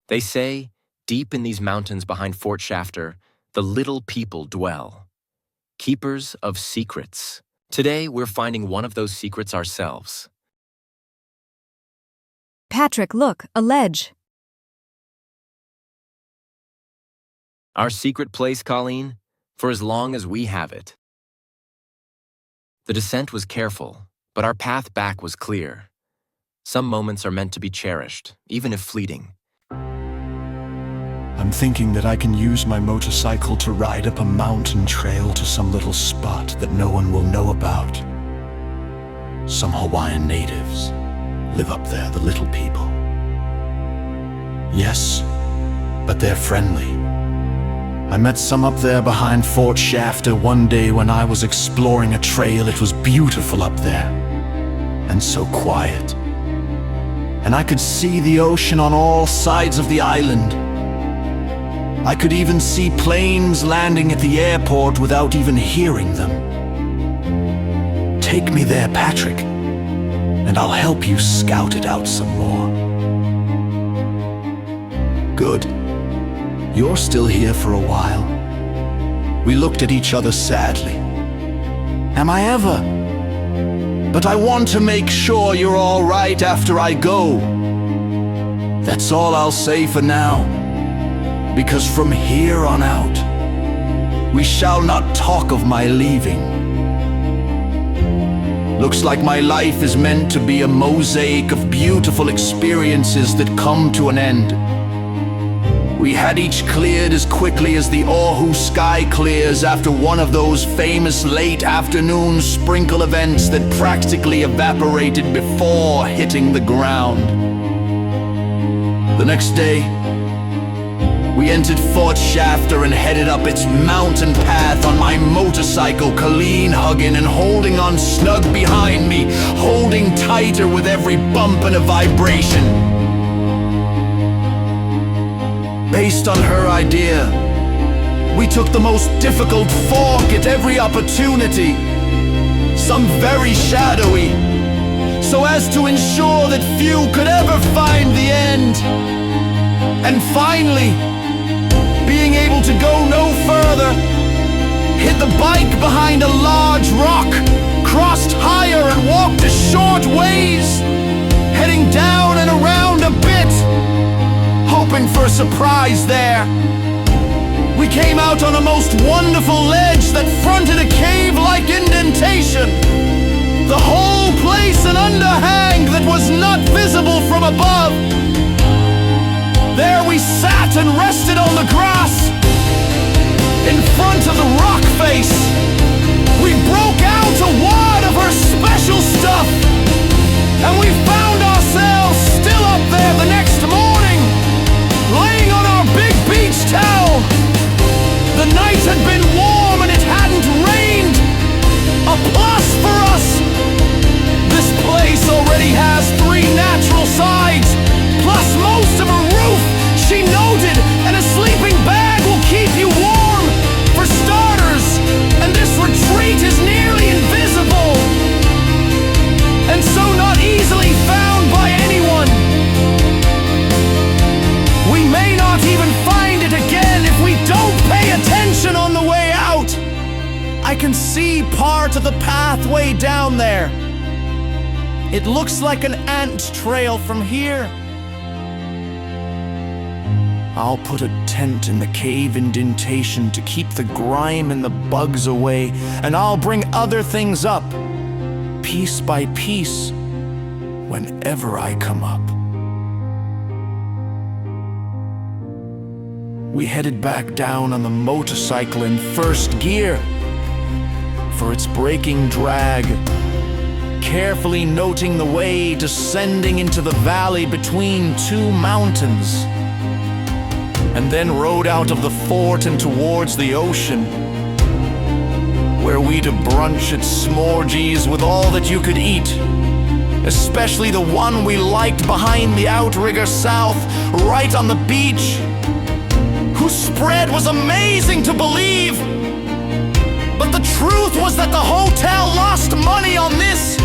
They say, deep in these mountains behind Fort Shafter, the little people dwell. Keepers of secrets. Today, we're finding one of those secrets ourselves. Patrick, look, a ledge. Our secret place, Colleen, for as long as we have it. The descent was careful, but our path back was clear. Some moments are meant to be cherished, even if fleeting. I'm thinking that I can use my motorcycle to ride up a mountain trail to some little spot that no one will know about. Some Hawaiian natives live up there, the little people. Yes, but they're friendly. I met some up there behind Fort Shafter one day when I was exploring a trail. It was beautiful up there, and so quiet. And I could see the ocean on all sides of the island. I could even see planes landing at the airport without even hearing them. Take me there, Patrick, and I'll help you scout it out some more. Good. You're still here for a while. We looked at each other sadly. Am I ever? But I want to make sure you're all right after I go. That's all I'll say for now. Because from here on out, we shall not talk of my leaving. Looks like my life is meant to be a mosaic of beautiful experiences that come to an end. We had each cleared as quickly as the Oahu sky clears after one of those famous late afternoon sprinkle events that practically evaporated before hitting the ground. The next day, we entered Fort Shafter and headed up its mountain path on my motorcycle, Colleen hugging and holding on snug behind me, holding tighter with every bump and a vibration. Based on her idea, we took the most difficult fork at every opportunity, some very shadowy, so as to ensure that few could ever find the end. And finally, being able to go no further, hid the bike behind a large rock, crossed higher and walked a short ways, heading down and around a bit, hoping for a surprise there. We came out on a most wonderful ledge that fronted a cave-like indentation. The whole place an underhang that was not visible from above. There we sat and rested on the grass in front of the rock face. We broke out a wad of her special stuff, and we found ourselves still up there the next morning, laying on our big beach towel. The night had been warm and it hadn't rained. A plus for us. This place already has 3 natural sides, plus most of a roof, she noted, and a sleeping bag will keep you warm, for starters, and this retreat is nearly invisible, and so not easily found by anyone. We may not even find it again if we don't pay attention on the way out. I can see part of the pathway down there. It looks like an ant trail from here. I'll put a tent in the cave indentation to keep the grime and the bugs away, and I'll bring other things up, piece by piece, whenever I come up. We headed back down on the motorcycle in first gear, for its braking drag, carefully noting the way descending into the valley between 2 mountains, and then rode out of the fort and towards the ocean, where we'd a brunch at Smorgies with all that you could eat, especially the one we liked behind the outrigger south, right on the beach, whose spread was amazing to believe. But the truth was that the hotel lost money on this,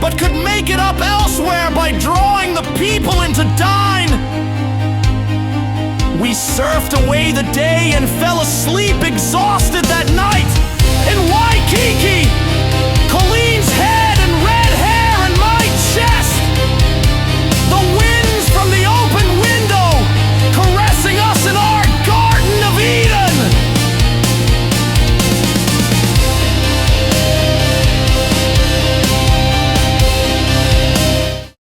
but could make it up elsewhere by drawing the people in to dine. We surfed away the day and fell asleep exhausted that night.